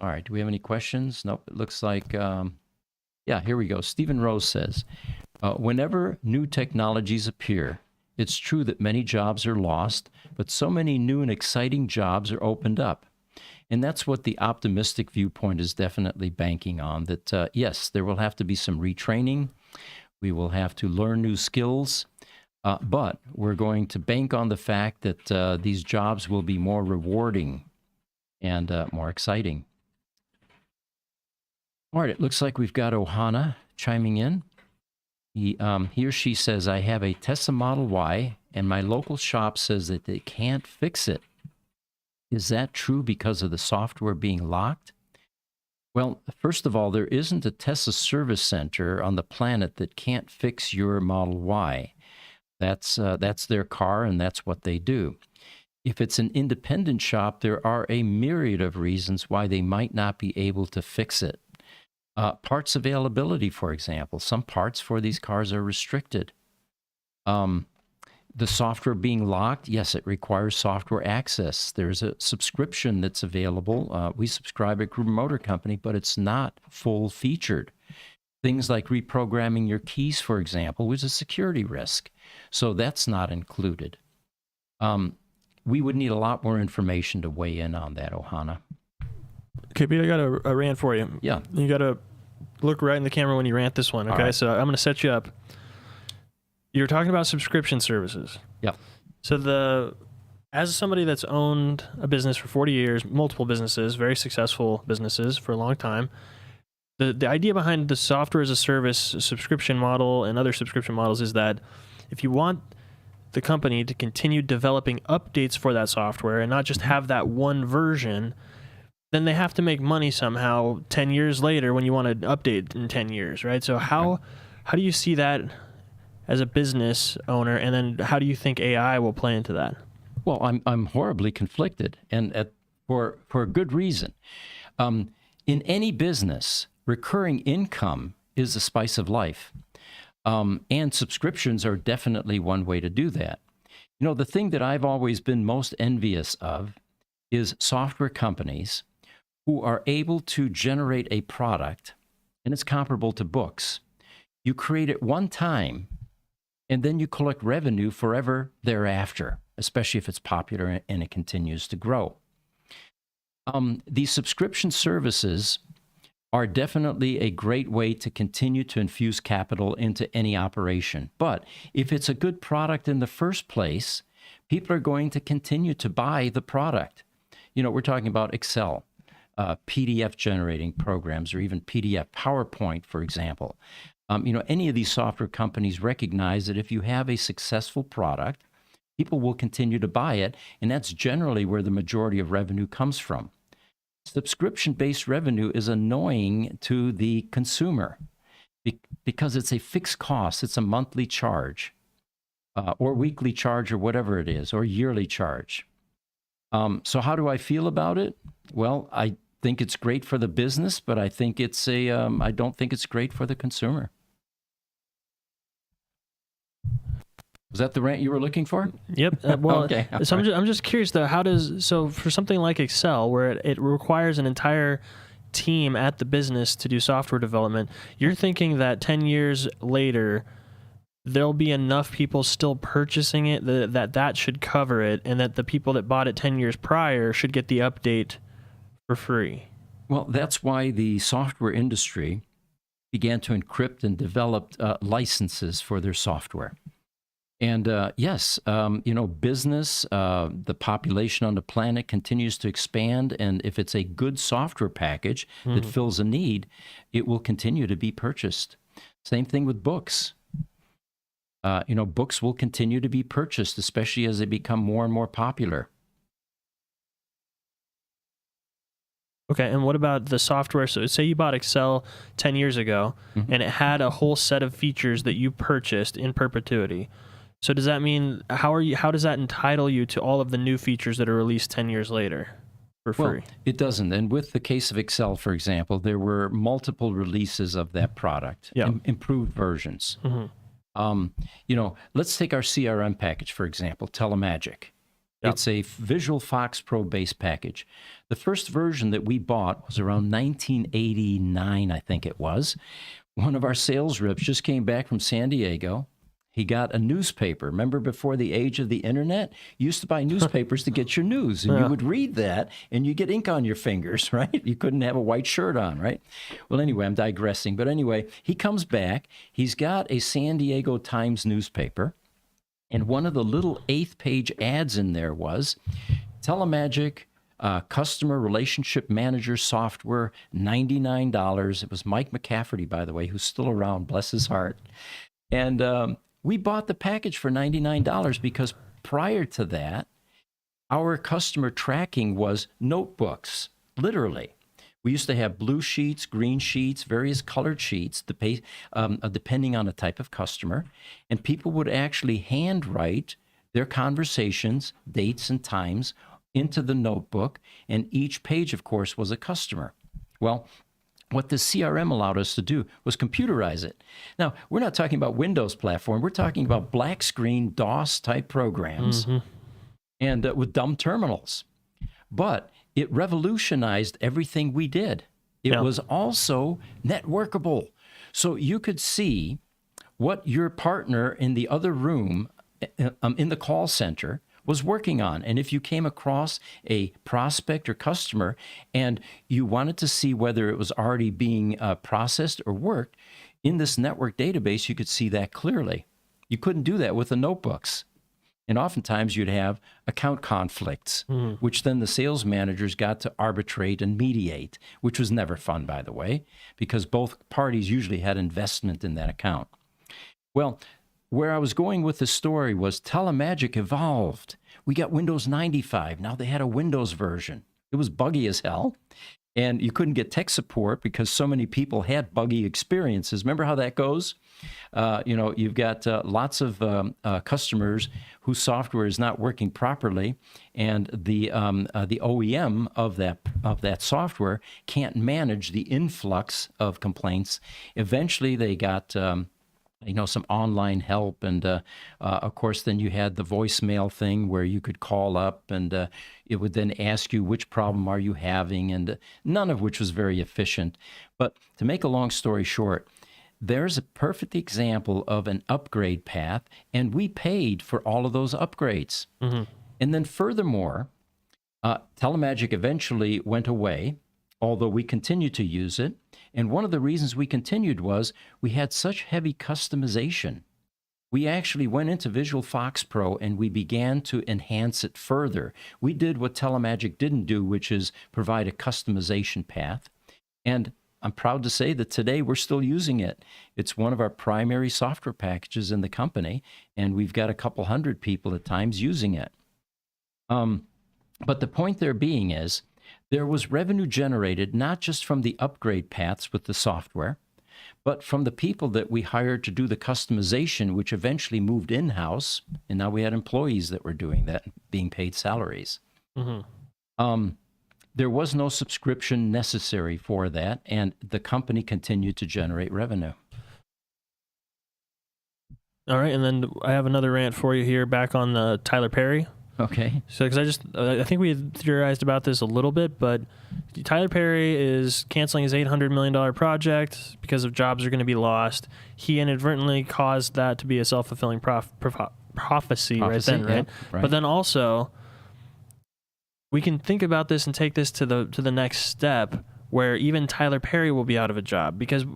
All right, do we have any questions? Nope, it looks like, yeah, here we go. Stephen Rose says, whenever new technologies appear, it's true that many jobs are lost, but so many new and exciting jobs are opened up. And that's what the optimistic viewpoint is definitely banking on, that yes, there will have to be some retraining. We will have to learn new skills, but we're going to bank on the fact that these jobs will be more rewarding and more exciting. All right, it looks like we've got Ohana chiming in. He or she says, I have a Tesla Model Y, and my local shop says that they can't fix it. Is that true because of the software being locked? Well, first of all, there isn't a Tesla service center on the planet that can't fix your Model Y. That's their car, and that's what they do. If it's an independent shop, there are a myriad of reasons why they might not be able to fix it. Parts availability, for example. Some parts for these cars are restricted. The software being locked, yes, it requires software access. There's a subscription that's available. We subscribe at Group Motor Company, but it's not full-featured. Things like reprogramming your keys, for example, is a security risk. So that's not included. We would need a lot more information to weigh in on that, Ohana. Okay, Pete, I got a rant for you. Yeah. You got to look right in the camera when you rant this one, okay? Right. So I'm going to set you up. You're talking about subscription services. Yep. So as somebody that's owned a business for 40 years, multiple businesses, very successful businesses for a long time, the idea behind the software as a service subscription model and other subscription models is that if you want the company to continue developing updates for that software and not just have that one version, then they have to make money somehow 10 years later when you want to update in 10 years, right? So how do you see that as a business owner, and then how do you think AI will play into that? Well, I'm horribly conflicted, and for a good reason. In any business, recurring income is the spice of life, and subscriptions are definitely one way to do that. You know, the thing that I've always been most envious of is software companies who are able to generate a product, and it's comparable to books. You create it one time, and then you collect revenue forever thereafter, especially if it's popular and it continues to grow. These subscription services are definitely a great way to continue to infuse capital into any operation. But if it's a good product in the first place, people are going to continue to buy the product. You know, we're talking about Excel, PDF generating programs, or even PDF, PowerPoint, for example. You know, any of these software companies recognize that if you have a successful product, people will continue to buy it, and that's generally where the majority of revenue comes from. Subscription-based revenue is annoying to the consumer because it's a fixed cost. It's a monthly charge or weekly charge or whatever it is, or yearly charge. So how do I feel about it? Well, I think it's great for the business, but I think I don't think it's great for the consumer. Was that the rant you were looking for? Yep. Well, Okay. So I'm just curious though, so for something like Excel, where it requires an entire team at the business to do software development, you're thinking that 10 years later, there'll be enough people still purchasing it that should cover it, and that the people that bought it 10 years prior should get the update for free? Well, that's why the software industry began to encrypt and develop licenses for their software. And yes, you know, business, the population on the planet continues to expand. And if it's a good software package that fills a need, it will continue to be purchased. Same thing with books. You know, books will continue to be purchased, especially as they become more and more popular. Okay, and what about the software? So say you bought Excel 10 years ago, and it had a whole set of features that you purchased in perpetuity. So does that mean, how does that entitle you to all of the new features that are released 10 years later for free? Well, it doesn't. And with the case of Excel, for example, there were multiple releases of that product, improved versions. You know, let's take our CRM package, for example, Telemagic. It's a Visual Fox Pro based package. The first version that we bought was around 1989, I think it was. One of our sales reps just came back from San Diego. He got a newspaper. Remember, before the age of the internet, you used to buy newspapers to get your news, and you would read that, and you get ink on your fingers, right? You couldn't have a white shirt on, right? Well, anyway, I'm digressing. But anyway, he comes back. He's got a San Diego Times newspaper, and one of the little 8th-page ads in there was Telemagic Customer Relationship Manager Software, $99. It was Mike McCafferty, by the way, who's still around, bless his heart. And we bought the package for $99 because prior to that, our customer tracking was notebooks, literally. We used to have blue sheets, green sheets, various colored sheets, depending on the type of customer. And people would actually handwrite their conversations, dates and times, into the notebook. And each page, of course, was a customer. Well, what the CRM allowed us to do was computerize it. Now, we're not talking about Windows platform. We're talking about black screen DOS-type programs and with dumb terminals. But it revolutionized everything we did. It was also networkable. So you could see what your partner in the other room in the call center was working on. And if you came across a prospect or customer and you wanted to see whether it was already being processed or worked, in this network database, you could see that clearly. You couldn't do that with the notebooks. And oftentimes you'd have account conflicts, which then the sales managers got to arbitrate and mediate, which was never fun, by the way, because both parties usually had investment in that account. Well, where I was going with the story was Telemagic evolved. We got Windows 95. Now they had a Windows version. It was buggy as hell. And you couldn't get tech support because so many people had buggy experiences. Remember how that goes? You've got lots of customers whose software is not working properly, and the OEM of that software can't manage the influx of complaints. Eventually, they got some online help, and of course, then you had the voicemail thing where you could call up, and it would then ask you which problem are you having, and none of which was very efficient. But to make a long story short, there's a perfect example of an upgrade path, and we paid for all of those upgrades. Mm-hmm. And then furthermore, Telemagic eventually went away, although we continued to use it. And one of the reasons we continued was we had such heavy customization. We actually went into Visual Fox Pro and we began to enhance it further. We did what Telemagic didn't do, which is provide a customization path. And I'm proud to say that today we're still using it. It's one of our primary software packages in the company, and we've got a couple hundred people at times using it. But the point there being is, there was revenue generated not just from the upgrade paths with the software, but from the people that we hired to do the customization, which eventually moved in-house, and now we had employees that were doing that, being paid salaries. Mm-hmm. There was no subscription necessary for that, and the company continued to generate revenue. All right, and then I have another rant for you here back on the Tyler Perry. Okay. So, because I think we had theorized about this a little bit, but Tyler Perry is canceling his $800 million project because of jobs are going to be lost. He inadvertently caused that to be a self-fulfilling prophecy right then, right? Yeah, right? But then also, we can think about this and take this to the next step, where even Tyler Perry will be out of a job, because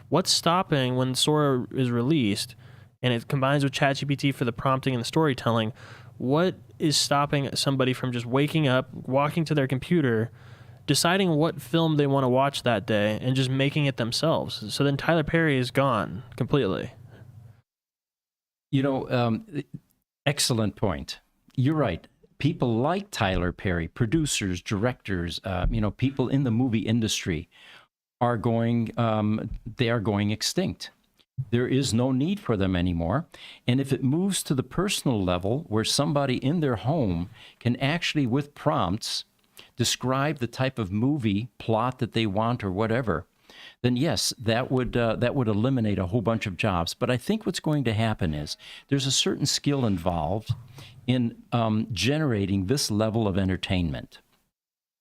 what's stopping when Sora is released and it combines with ChatGPT for the prompting and the storytelling? What is stopping somebody from just waking up, walking to their computer, deciding what film they want to watch that day, and just making it themselves? So then Tyler Perry is gone completely. Excellent point. You're right. People like Tyler Perry, producers, directors, people in the movie industry are going extinct. There is no need for them anymore. And if it moves to the personal level where somebody in their home can actually, with prompts, describe the type of movie plot that they want or whatever, then yes, that would eliminate a whole bunch of jobs. But I think what's going to happen is there's a certain skill involved in generating this level of entertainment.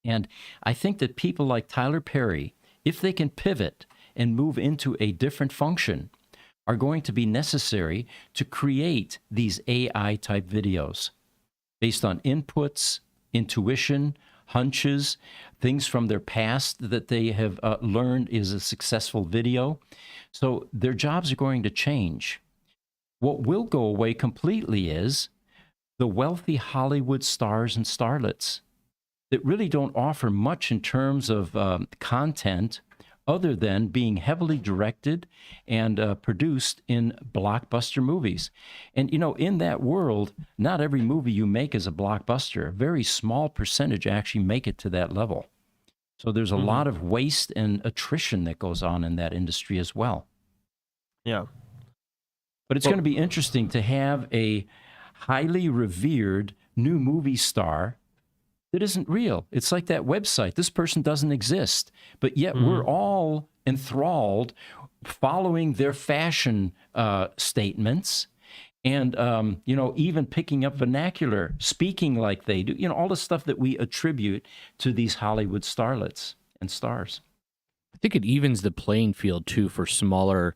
And I think that people like Tyler Perry, if they can pivot and move into a different function, are going to be necessary to create these AI-type videos based on inputs, intuition, hunches, things from their past that they have learned is a successful video. So their jobs are going to change. What will go away completely is the wealthy Hollywood stars and starlets that really don't offer much in terms of content other than being heavily directed and produced in blockbuster movies. And, in that world, not every movie you make is a blockbuster. A very small percentage actually make it to that level. So there's a lot of waste and attrition that goes on in that industry as well. Yeah. But it's going to be interesting to have a highly revered new movie star that isn't real. It's like that website. This person doesn't exist, but yet we're all enthralled following their fashion statements and, even picking up vernacular, speaking like they do, all the stuff that we attribute to these Hollywood starlets and stars. I think it evens the playing field, too, for smaller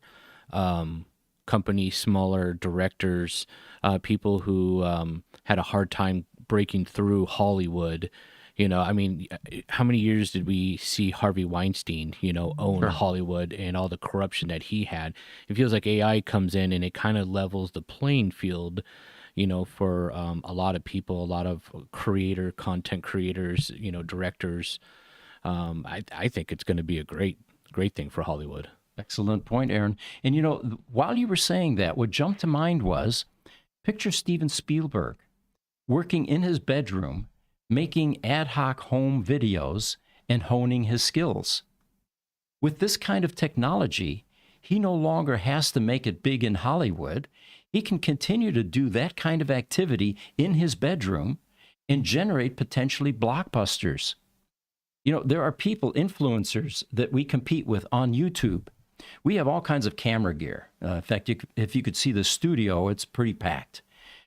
companies, smaller directors, people who had a hard time breaking through Hollywood. How many years did we see Harvey Weinstein, own Hollywood and all the corruption that he had? It feels like AI comes in and it kind of levels the playing field, for a lot of people, a lot of content creators, directors. I think it's going to be a great thing for Hollywood. Excellent point, Aaron. And, while you were saying that, what jumped to mind was, picture Steven Spielberg working in his bedroom, making ad hoc home videos and honing his skills. With this kind of technology, he no longer has to make it big in Hollywood. He can continue to do that kind of activity in his bedroom and generate potentially blockbusters. You know, there are people, influencers, that we compete with on YouTube. We have all kinds of camera gear. In fact, if you could see the studio, it's pretty packed.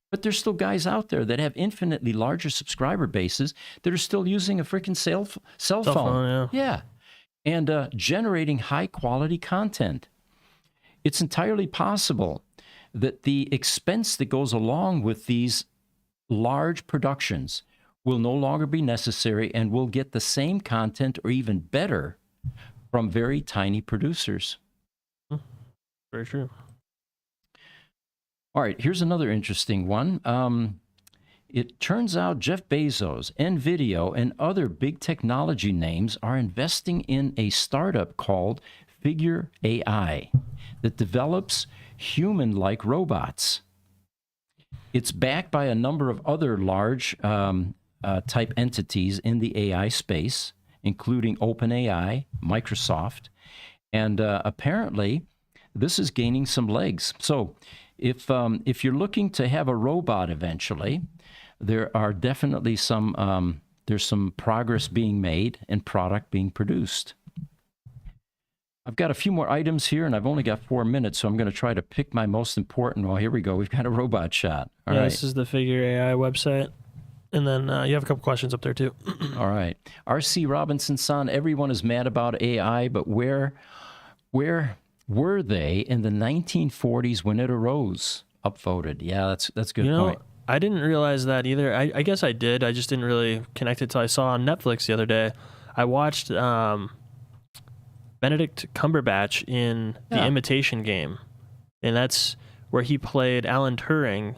But there's still guys out there that have infinitely larger subscriber bases that are still using a freaking cell phone. Yeah. And generating high-quality content. It's entirely possible that the expense that goes along with these large productions will no longer be necessary, and we'll get the same content or even better from very tiny producers. Very true. All right, here's another interesting one. It turns out Jeff Bezos, NVIDIA, and other big technology names are investing in a startup called Figure AI that develops human-like robots. It's backed by a number of other large type entities in the AI space, including OpenAI, Microsoft, and apparently this is gaining some legs. So if you're looking to have a robot eventually, there are definitely there's some progress being made and product being produced. I've got a few more items here, and I've only got 4 minutes, so I'm going to try to pick my most important. Well, here we go. We've got a robot shot. All right. This is the Figure AI website. And then you have a couple questions up there, too. All right. R.C. Robinson-san, everyone is mad about AI, but where were they in the 1940s when it arose? Upvoted. Yeah, that's a good point. I didn't realize that either. I guess I did. I just didn't really connect it till I saw on Netflix the other day. I watched Benedict Cumberbatch in The Imitation Game. And that's where he played Alan Turing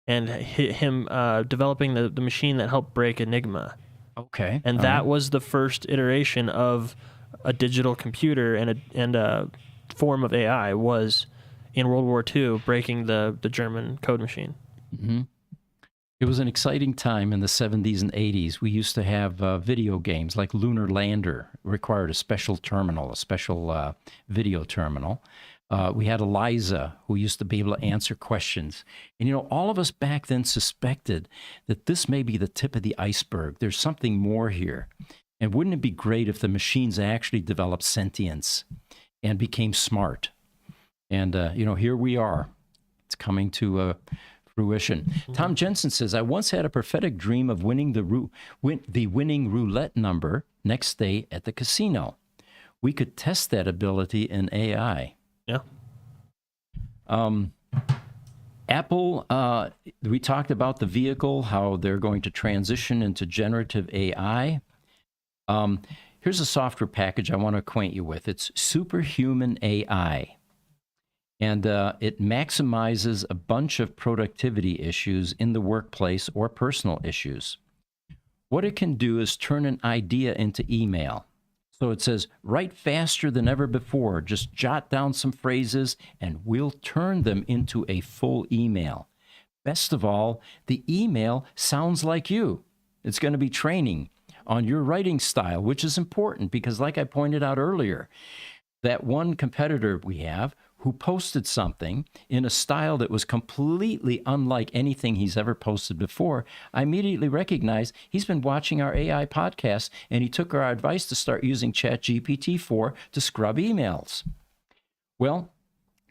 and him developing the machine that helped break Enigma. Okay. And that was the first iteration of a digital computer and a form of AI was in World War II breaking the German code machine. Mm-hmm. It was an exciting time in the 70s and 80s. We used to have video games like Lunar Lander, required a special terminal, a special video terminal. We had Eliza, who used to be able to answer questions. And, all of us back then suspected that this may be the tip of the iceberg. There's something more here. And wouldn't it be great if the machines actually developed sentience and became smart? And, here we are. It's coming to fruition. Tom Jensen says, I once had a prophetic dream of winning the winning roulette number next day at the casino. We could test that ability in AI. Yeah. Apple, we talked about the vehicle, how they're going to transition into generative AI. Here's a software package I want to acquaint you with. It's Superhuman AI. And it maximizes a bunch of productivity issues in the workplace or personal issues. What it can do is turn an idea into email. So it says, write faster than ever before. Just jot down some phrases and we'll turn them into a full email. Best of all, the email sounds like you. It's going to be training on your writing style, which is important because like I pointed out earlier, that one competitor we have who posted something in a style that was completely unlike anything he's ever posted before, I immediately recognized he's been watching our AI podcast, and he took our advice to start using ChatGPT-4 to scrub emails. Well,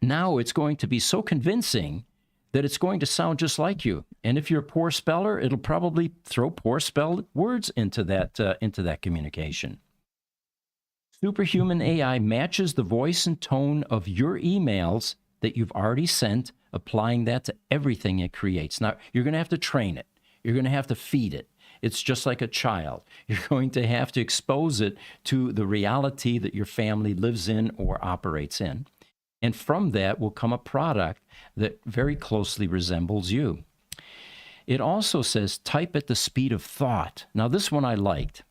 now it's going to be so convincing that it's going to sound just like you. And if you're a poor speller, it'll probably throw poor spelled words into that communication. Superhuman AI matches the voice and tone of your emails that you've already sent, applying that to everything it creates. Now, you're going to have to train it. You're going to have to feed it. It's just like a child. You're going to have to expose it to the reality that your family lives in or operates in. And from that will come a product that very closely resembles you. It also says type at the speed of thought. Now, this one I liked.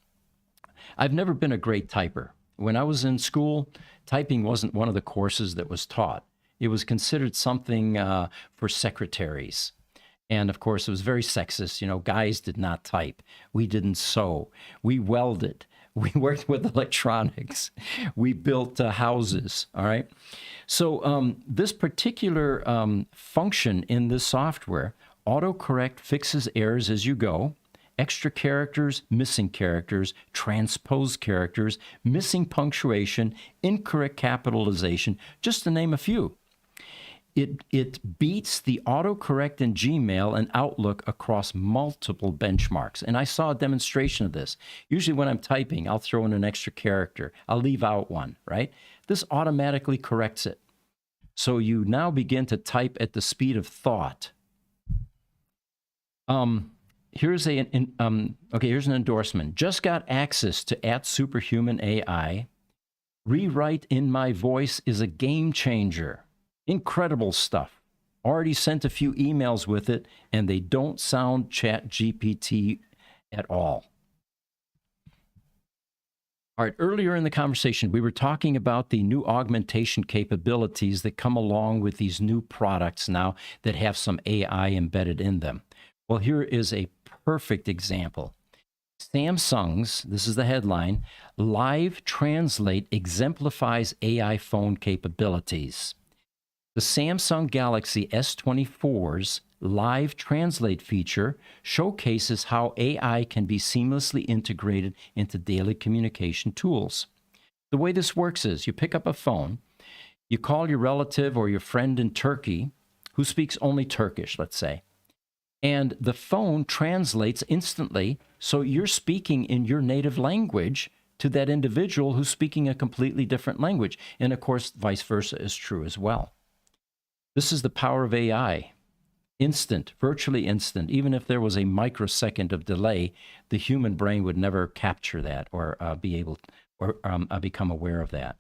I've never been a great typer. When I was in school, typing wasn't one of the courses that was taught. It was considered something for secretaries. And of course, it was very sexist. You know, guys did not type. We didn't sew. We welded. We worked with electronics. We built houses. All right. So this particular function in this software, autocorrect fixes errors as you go. Extra characters, missing characters, transposed characters, missing punctuation, incorrect capitalization, just to name a few. It beats the autocorrect in Gmail and Outlook across multiple benchmarks. And I saw a demonstration of this. Usually when I'm typing, I'll throw in an extra character. I'll leave out one, right? This automatically corrects it. So you now begin to type at the speed of thought. Here's an endorsement. Just got access to @superhuman.ai. Rewrite in my voice is a game changer. Incredible stuff. Already sent a few emails with it, and they don't sound ChatGPT at all. All right, earlier in the conversation, we were talking about the new augmentation capabilities that come along with these new products now that have some AI embedded in them. Well, here is a perfect example. Samsung's, this is the headline, Live Translate exemplifies AI phone capabilities. The Samsung Galaxy S24's Live Translate feature showcases how AI can be seamlessly integrated into daily communication tools. The way this works is you pick up a phone, you call your relative or your friend in Turkey who speaks only Turkish, let's say, and the phone translates instantly, so you're speaking in your native language to that individual who's speaking a completely different language. And of course, vice versa is true as well. This is the power of AI. Instant, virtually instant. Even if there was a microsecond of delay, the human brain would never capture that or be able or become aware of that.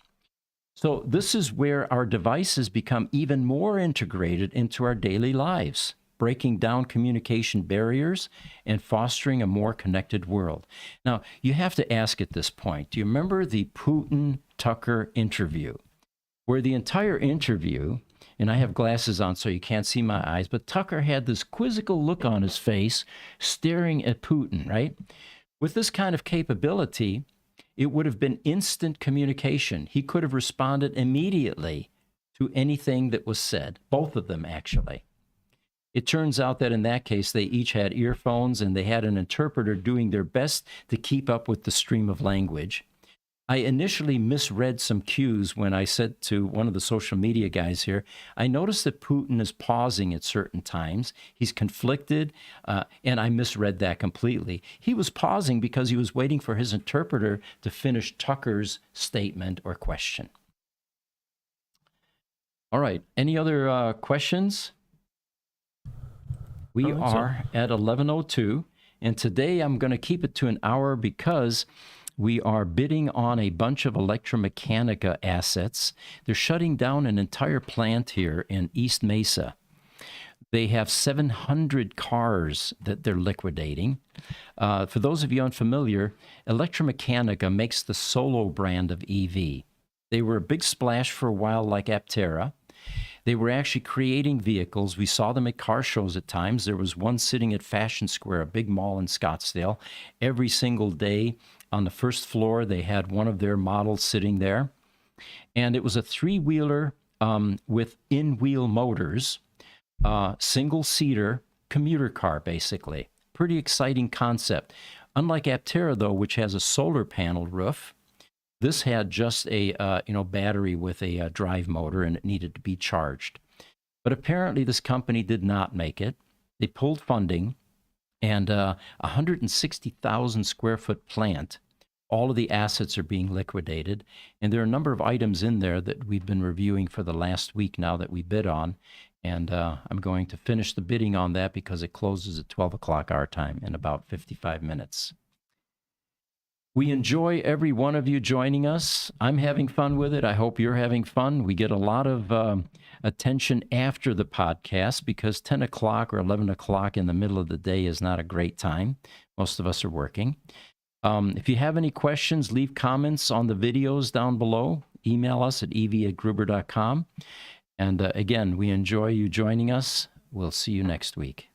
So this is where our devices become even more integrated into our daily lives, breaking down communication barriers and fostering a more connected world. Now, you have to ask at this point, do you remember the Putin-Tucker interview, where the entire interview, and I have glasses on so you can't see my eyes, but Tucker had this quizzical look on his face staring at Putin, right? With this kind of capability, it would have been instant communication. He could have responded immediately to anything that was said, both of them actually. It turns out that in that case, they each had earphones and they had an interpreter doing their best to keep up with the stream of language. I initially misread some cues when I said to one of the social media guys here, I noticed that Putin is pausing at certain times. He's conflicted, and I misread that completely. He was pausing because he was waiting for his interpreter to finish Tucker's statement or question. All right, any other questions? We are at 11:02, and today I'm going to keep it to an hour because we are bidding on a bunch of Electromechanica assets. They're shutting down an entire plant here in East Mesa. They have 700 cars that they're liquidating. For those of you unfamiliar, Electromechanica makes the Solo brand of EV. They were a big splash for a while like Aptera. They were actually creating vehicles. We saw them at car shows at times. There was one sitting at Fashion Square, a big mall in Scottsdale. Every single day on the first floor, they had one of their models sitting there. And it was a three-wheeler with in-wheel motors, single-seater commuter car, basically. Pretty exciting concept. Unlike Aptera, though, which has a solar panel roof, this had just a battery with a drive motor, and it needed to be charged. But apparently this company did not make it. They pulled funding, and 160,000 square foot plant. All of the assets are being liquidated, and there are a number of items in there that we've been reviewing for the last week now that we bid on, and I'm going to finish the bidding on that because it closes at 12 o'clock our time in about 55 minutes. We enjoy every one of you joining us. I'm having fun with it. I hope you're having fun. We get a lot of attention after the podcast because 10 o'clock or 11 o'clock in the middle of the day is not a great time. Most of us are working. If you have any questions, leave comments on the videos down below. Email us at ev@gruber.com. And again, we enjoy you joining us. We'll see you next week.